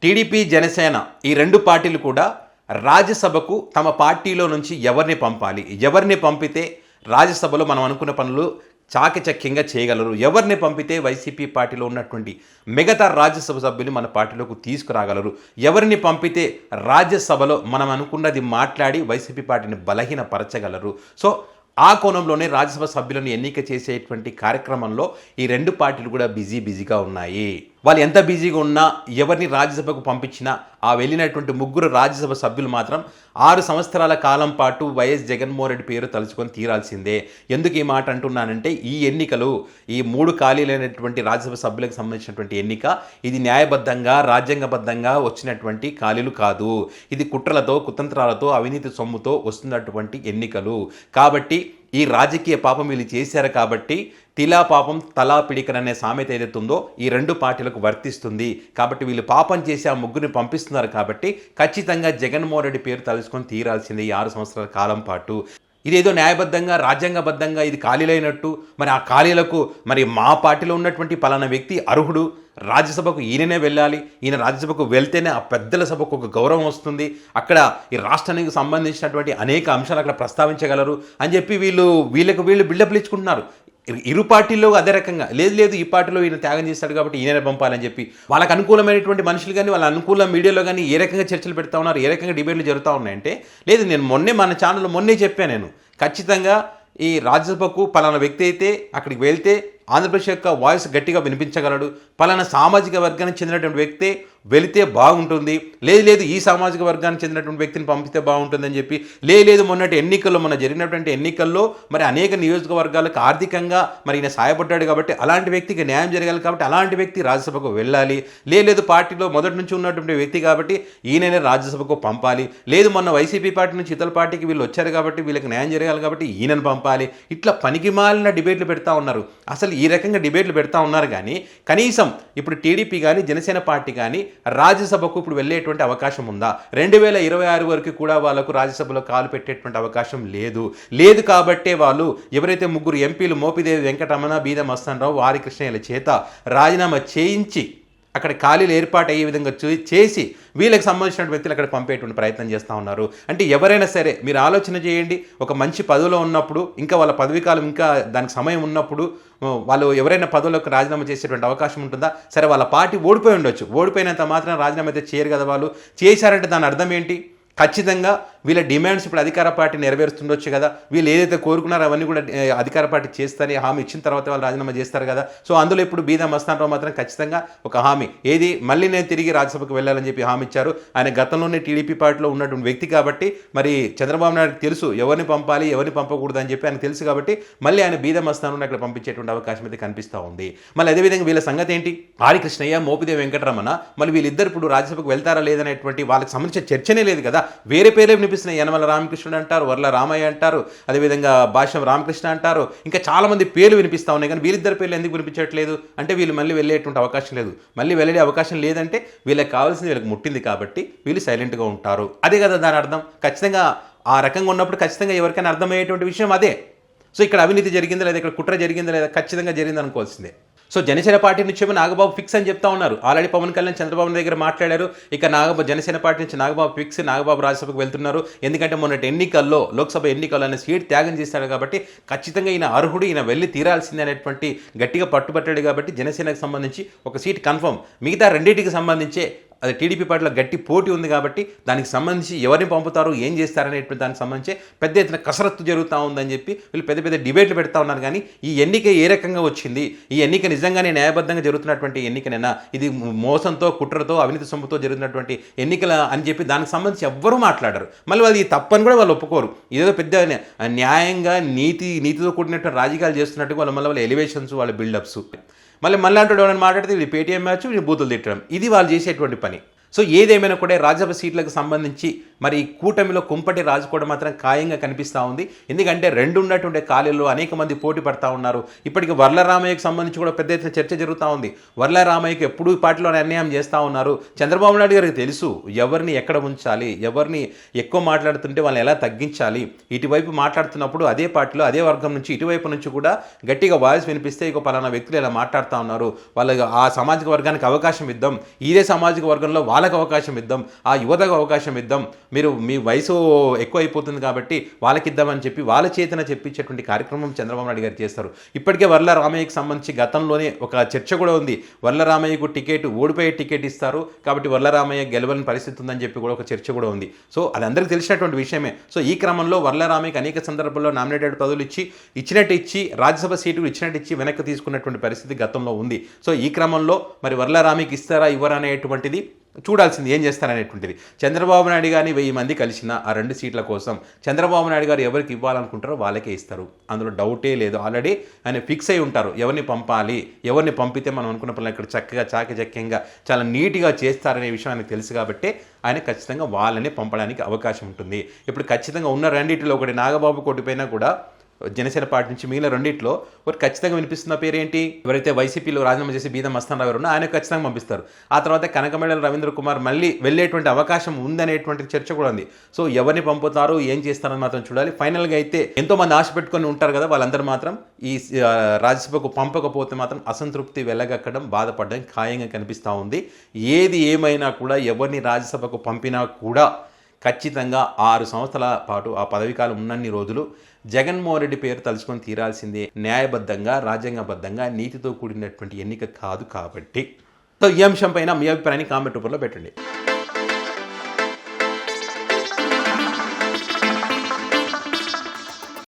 TDP, Janasena ఈ రెండు పార్టీలు కూడా రాజ్యసభకు తమ పార్టీలో నుంచి ఎవరిని పంపాలి, ఎవరిని పంపితే రాజ్యసభలో మనం అనుకున్న పనులు చాకచక్యంగా చేయగలరు, ఎవరిని పంపితే వైసీపీ పార్టీలో ఉన్నటువంటి మిగతా రాజ్యసభ సభ్యులు మన పార్టీలోకి తీసుకురాగలరు, ఎవరిని పంపితే రాజ్యసభలో మనం అనుకున్నది మాట్లాడి వైసీపీ పార్టీని బలహీనపరచగలరు. సో ఆ కోణంలోనే రాజ్యసభ సభ్యులను ఎన్నిక చేసేటువంటి కార్యక్రమంలో ఈ రెండు పార్టీలు కూడా బిజీగా ఉన్నాయి. వాళ్ళు ఎంత బిజీగా ఉన్నా ఎవరిని రాజ్యసభకు పంపించినా ఆ వెళ్ళినటువంటి ముగ్గురు రాజ్యసభ సభ్యులు మాత్రం 6 సంవత్సరాల కాలం పాటు వైఎస్ జగన్మోహన్ రెడ్డి పేరు తలుచుకొని తీరాల్సిందే. ఎందుకు ఈ మాట అంటున్నానంటే ఈ ఎన్నికలు, ఈ 3 ఖాళీలైనటువంటి రాజ్యసభ సభ్యులకు సంబంధించినటువంటి ఎన్నిక ఇది న్యాయబద్ధంగా, రాజ్యాంగబద్ధంగా వచ్చినటువంటి ఖాళీలు కాదు. ఇది కుట్రలతో, కుతంత్రాలతో, అవినీతి సొమ్ముతో వస్తున్నటువంటి ఎన్నికలు. కాబట్టి ఈ రాజకీయ పాపం వీళ్ళు చేశారు కాబట్టి తిలా పాపం తలా పిడికననే సామెత ఏదైతుందో ఈ రెండు పార్టీలకు వర్తిస్తుంది. కాబట్టి వీళ్ళు పాపం చేసి ఆ ముగ్గురిని పంపిస్తున్నారు కాబట్టి ఖచ్చితంగా జగన్మోహన్ రెడ్డి పేరు తలుచుకొని తీరాల్సిందే ఈ 6 సంవత్సరాల కాలం పాటు. ఇదేదో న్యాయబద్ధంగా, రాజ్యాంగబద్ధంగా ఇది ఖాళీలైనట్టు, మరి ఆ ఖాళీలకు మరి మా పార్టీలో ఉన్నటువంటి పలానా వ్యక్తి అర్హుడు, రాజ్యసభకు ఈయననే వెళ్ళాలి, ఈయన రాజ్యసభకు వెళ్తేనే ఆ పెద్దల సభకు ఒక గౌరవం వస్తుంది, అక్కడ ఈ రాష్ట్రానికి సంబంధించినటువంటి అనేక అంశాలు అక్కడ ప్రస్తావించగలరు అని చెప్పి వీళ్ళకు బిల్డప్లు ఇచ్చుకుంటున్నారు. ఇరు పార్టీల్లో అదే రకంగా లేదు ఈ పార్టీలో ఈయన త్యాగం చేస్తాడు కాబట్టి ఈయననే పంపాలని చెప్పి వాళ్ళకి అనుకూలమైనటువంటి మనుషులు కానీ వాళ్ళ అనుకూల మీడియాలో కానీ ఏ రకంగా చర్చలు పెడతా ఉన్నారు, ఏ రకంగా డిబేట్లు జరుగుతూ ఉన్నాయంటే లేదు, నేను మన ఛానల్లో మొన్నే చెప్పాను, నేను ఖచ్చితంగా ఈ రాజ్యసభకు పలానా వ్యక్తి అయితే అక్కడికి వెళ్తే ఆంధ్రప్రదేశ్ యొక్క వాయిస్ గట్టిగా వినిపించగలడు, పలానా సామాజిక వర్గానికి చెందినటువంటి వ్యక్తి వెళితే బాగుంటుంది, లేదు ఈ సామాజిక వర్గానికి చెందినటువంటి వ్యక్తిని పంపితే బాగుంటుందని చెప్పి లేదు మొన్నటి ఎన్నికల్లో, మొన్న జరిగినటువంటి ఎన్నికల్లో మరి అనేక నియోజకవర్గాలకు ఆర్థికంగా మరి ఈయన సాయపడ్డాడు కాబట్టి అలాంటి వ్యక్తికి న్యాయం జరగాలి కాబట్టి అలాంటి వ్యక్తి రాజ్యసభకు వెళ్ళాలి, లేదు పార్టీలో మొదటి నుంచి ఉన్నటువంటి వ్యక్తి కాబట్టి ఈయననే రాజ్యసభకు పంపాలి, లేదు మొన్న వైసీపీ పార్టీ నుంచి ఇతర పార్టీకి వీళ్ళు వచ్చారు కాబట్టి వీళ్ళకి న్యాయం జరగాలి కాబట్టి ఈయనను పంపాలి, ఇట్లా పనికిమాలిన డిబేట్లు పెడతా ఉన్నారు. అసలు ఈ రకంగా డిబేట్లు పెడతా ఉన్నారు కానీ కనీసం ఇప్పుడు టీడీపీ కానీ జనసేన పార్టీ కానీ రాజ్యసభకు ఇప్పుడు వెళ్ళేటువంటి అవకాశం ఉందా? 2026 వరకు కూడా వాళ్ళకు రాజ్యసభలో కాలు పెట్టేటువంటి అవకాశం లేదు కాబట్టే వాళ్ళు ఎవరైతే ముగ్గురు ఎంపీలు మోపిదేవి వెంకటరమణ, బీద మస్తానరావు, వారి కృష్ణయ్యల చేత రాజీనామా చేయించి అక్కడ ఖాళీలు ఏర్పాటు అయ్యే విధంగా చేసి వీళ్ళకి సంబంధించిన వ్యక్తులు అక్కడ పంపేటువంటి ప్రయత్నం చేస్తూ ఉన్నారు. అంటే ఎవరైనా సరే మీరు ఆలోచన చేయండి, ఒక మంచి పదవిలో ఉన్నప్పుడు, ఇంకా వాళ్ళ పదవీ కాలం ఇంకా దానికి సమయం ఉన్నప్పుడు వాళ్ళు ఎవరైనా పదవులకు రాజీనామా చేసేటువంటి అవకాశం ఉంటుందా? సరే వాళ్ళ పార్టీ ఓడిపోయి ఉండొచ్చు, ఓడిపోయినంత మాత్రం రాజీనామా అయితే చేయరు కదా. వాళ్ళు చేశారంటే దాని అర్థం ఏంటి? ఖచ్చితంగా వీళ్ళ డిమాండ్స్ ఇప్పుడు అధికార పార్టీ నెరవేరుస్తుండొచ్చు కదా, వీళ్ళు ఏదైతే కోరుకున్నారో అవన్నీ కూడా అధికార పార్టీ చేస్తారని హామీ ఇచ్చిన తర్వాత వాళ్ళు రాజీనామా చేస్తారు కదా. సో అందులో ఇప్పుడు బీదా మస్తానరావు మాత్రం ఖచ్చితంగా ఒక హామీ ఏది, మళ్ళీ నేను తిరిగి రాజ్యసభకు వెళ్ళాలని చెప్పి హామీ ఇచ్చారు. ఆయన గతంలోనే టీడీపీ పార్టీలో ఉన్నటువంటి వ్యక్తి కాబట్టి మరి చంద్రబాబు నాయుడు తెలుసు ఎవరిని పంపాలి ఎవరిని పంపకూడదు అని చెప్పి ఆయనకు తెలుసు కాబట్టి మళ్ళీ ఆయన బీదా మస్తానరావుని అక్కడ పంపించేటువంటి అవకాశం అయితే కనిపిస్తూ ఉంది. మళ్ళీ అదేవిధంగా వీళ్ళ సంగతి ఏంటి, ఆరి కృష్ణయ్య, మోపిదేవి వెంకటరమణ, మళ్ళీ వీళ్ళిద్దరు ఇప్పుడు రాజ్యసభకు వెళ్తారా లేదనేటువంటి వాళ్ళకి సంబంధించిన చర్చనే లేదు కదా. వేరే పేరే వినిపిస్తున్నాయి, యనమల రామకృష్ణుడు అంటారు, వర్ల రామయ్య అంటారు, అదేవిధంగా భాష్యం రామకృష్ణ అంటారు, ఇంకా చాలామంది పేర్లు వినిపిస్తూ ఉన్నాయి. కానీ వీళ్ళిద్దరు పేర్లు ఎందుకు వినిపించట్లేదు అంటే వీళ్ళు మళ్ళీ వెళ్ళేటువంటి అవకాశం లేదు. మళ్ళీ వెళ్ళే అవకాశం లేదంటే వీళ్ళకి కావాల్సింది వీళ్ళకి ముట్టింది కాబట్టి వీళ్ళు సైలెంట్గా ఉంటారు. అదే కదా దాని అర్థం. ఖచ్చితంగా ఆ రకంగా ఉన్నప్పుడు ఖచ్చితంగా ఎవరికైనా అర్థమయ్యేటువంటి విషయం అదే. సో ఇక్కడ అవినీతి జరిగిందా లేదా, ఇక్కడ కుట్ర జరిగిందా లేదా, ఖచ్చితంగా జరిగింది అనుకోవాల్సిందే. సో జనసేన పార్టీ నుంచి ఏమో నాగబాబు ఫిక్స్ అని చెప్తా ఉన్నారు. ఆల్రెడీ పవన్ కళ్యాణ్ చంద్రబాబు దగ్గర మాట్లాడారు. ఇక జనసేన పార్టీ నుంచి నాగబాబు ఫిక్స్, నాగబాబు రాజ్యసభకు వెళ్తున్నారు. ఎందుకంటే మొన్నటి ఎన్నికల్లో, లోక్సభ ఎన్నికల్లో ఆయన సీట్ త్యాగం చేశాడు కాబట్టి ఖచ్చితంగా ఈయన అర్హుడు, ఈయన వెళ్ళి తీరాల్సిందే అనేటువంటి గట్టిగా పట్టుబట్టాడు కాబట్టి జనసేనకు సంబంధించి ఒక సీట్ కన్ఫర్మ్. మిగతా రెండింటికి సంబంధించే అది టీడీపీ పార్టీలో గట్టి పోటీ ఉంది కాబట్టి దానికి సంబంధించి ఎవరిని పంపుతారు, ఏం చేస్తారనేటువంటి దానికి సంబంధించి పెద్ద ఎత్తున కసరత్తు జరుగుతూ ఉందని చెప్పి వీళ్ళు పెద్ద డిబేట్లు పెడతా ఉన్నారు. కానీ ఈ ఎన్నిక ఏ రకంగా వచ్చింది, ఈ ఎన్నిక నిజంగానే న్యాయబద్ధంగా జరుగుతున్నటువంటి ఎన్నికనైనా, ఇది మోసంతో, కుట్రతో, అవినీతి సొమ్ముతో జరుగుతున్నటువంటి ఎన్నికల అని చెప్పి దానికి సంబంధించి ఎవ్వరూ మాట్లాడరు. మళ్ళీ వాళ్ళు ఈ తప్పని కూడా వాళ్ళు ఒప్పుకోరు. ఇదేదో పెద్ద న్యాయంగా నీతితో కూడినటువంటి రాజకీయాలు చేస్తున్నట్టు వాళ్ళ ఎలివేషన్స్, వాళ్ళ బిల్డప్స్, మళ్ళీ అంటాడు ఎవరైనా మాట్లాడితే వీళ్ళు పేటీఎం మ్యాచ్, వీళ్ళు బూతులు తిట్టడం, ఇది వాళ్ళు చేసేటువంటి పని. సో ఏదేమైనా కూడా రాజ్యసభ సీట్లకు సంబంధించి మరి ఈ కూటమిలో కుంపటి రాజు కూడా మాత్రం ఖాయంగా కనిపిస్తూ ఉంది. ఎందుకంటే రెండు ఉన్నటువంటి ఖాళీల్లో అనేక మంది పోటీ పడతా ఉన్నారు. ఇప్పటికి వర్లరామయ్యకు సంబంధించి కూడా పెద్ద ఎత్తున చర్చ జరుగుతూ ఉంది. వర్లరామయ్యకు ఎప్పుడూ పార్టీలో అన్యాయం చేస్తూ ఉన్నారు. చంద్రబాబు నాయుడు గారికి తెలుసు ఎవరిని ఎక్కడ ఉంచాలి, ఎవరిని ఎక్కువ మాట్లాడుతుంటే వాళ్ళని ఎలా తగ్గించాలి. ఇటువైపు మాట్లాడుతున్నప్పుడు అదే పార్టీలో అదే వర్గం నుంచి ఇటువైపు నుంచి కూడా గట్టిగా వాయిస్ వినిపిస్తే ఇక పలానా వ్యక్తులు ఇలా మాట్లాడుతూ ఉన్నారు, వాళ్ళకి ఆ సామాజిక వర్గానికి అవకాశం ఇద్దాం, ఇదే సామాజిక వర్గంలో వాళ్ళకి అవకాశం ఇద్దాం, ఆ యువతకు అవకాశం ఇద్దాం, మీరు మీ వయసు ఎక్కువ అయిపోతుంది కాబట్టి వాళ్ళకి ఇద్దామని చెప్పి వాళ్ళ చేతన చెప్పించేటువంటి కార్యక్రమం చంద్రబాబు నాయుడు గారు చేస్తారు. ఇప్పటికే వర్లరామయ్యకి సంబంధించి గతంలోనే ఒక చర్చ కూడా ఉంది. వర్లరామయ్యకు టికెట్ ఓడిపోయే టికెట్ ఇస్తారు కాబట్టి వర్లరామయ్య గెలవని పరిస్థితి ఉందని చెప్పి కూడా ఒక చర్చ కూడా ఉంది. సో అది అందరికీ తెలిసినటువంటి విషయమే. సో ఈ క్రమంలో వర్లరామయ్యకి అనేక సందర్భాల్లో నామినేటెడ్ పదవులు ఇచ్చినట్టు ఇచ్చి రాజ్యసభ సీటులు ఇచ్చినట్టు ఇచ్చి వెనక్కి తీసుకున్నటువంటి పరిస్థితి గతంలో ఉంది. సో ఈ క్రమంలో మరి వర్లరామయ్యకి ఇస్తారా ఇవ్వరా అనేటువంటిది చూడాల్సింది, ఏం చేస్తారనేటువంటిది. చంద్రబాబు నాయుడు గారిని 1000 మంది కలిసిన ఆ 2 సీట్ల కోసం చంద్రబాబు నాయుడు గారు ఎవరికి ఇవ్వాలనుకుంటారో వాళ్ళకే ఇస్తారు, అందులో డౌటే లేదు. ఆల్రెడీ ఆయన ఫిక్స్ అయి ఉంటారు ఎవరిని పంపాలి, ఎవరిని పంపితే మనం అనుకున్న పనులు ఇక్కడ చక్కగా చాకచక్యంగా చాలా నీట్గా చేస్తారనే విషయం ఆయనకు తెలుసు కాబట్టి ఆయన ఖచ్చితంగా వాళ్ళని పంపడానికి అవకాశం ఉంటుంది. ఇప్పుడు ఖచ్చితంగా ఉన్న రెండింటిలో ఒకటి నాగబాబు కోటిపైన కూడా జనసేన పార్టీ నుంచి మిగిలిన రెండింటిలో ఒకటి ఖచ్చితంగా వినిపిస్తున్న పేరు ఏంటి, ఎవరైతే వైసీపీలో రాజీనామా చేసి బీద మస్తాన్ రావు ఉన్నారో ఆయన ఖచ్చితంగా పంపిస్తారు. ఆ తర్వాత కనకమేడల రవీంద్ర కుమార్ మళ్ళీ వెళ్ళేటువంటి అవకాశం ఉందనేటువంటి చర్చ కూడా ఉంది. సో ఎవరిని పంపుతారు ఏం చేస్తారని మాత్రం చూడాలి. ఫైనల్గా అయితే ఎంతోమంది ఆశ పెట్టుకొని ఉంటారు కదా, వాళ్ళందరూ మాత్రం ఈ రాజ్యసభకు పంపకపోతే మాత్రం అసంతృప్తి వెళ్ళగక్కడం, బాధపడడం ఖాయంగా కనిపిస్తూ ఉంది. ఏది ఏమైనా కూడా ఎవరిని రాజ్యసభకు పంపినా కూడా ఖచ్చితంగా 6 సంవత్సరాల పాటు ఆ పదవీకాలం ఉన్నన్ని రోజులు జగన్మోహన్ రెడ్డి పేరు తలుచుకొని తీరాల్సిందే. న్యాయబద్ధంగా, రాజ్యాంగబద్ధంగా, నీతితో కూడినటువంటి ఎన్నిక కాదు కాబట్టి. సో ఈ అంశం పైన మీ అభిప్రాయాన్ని కామెంట్ రూపంలో పెట్టండి.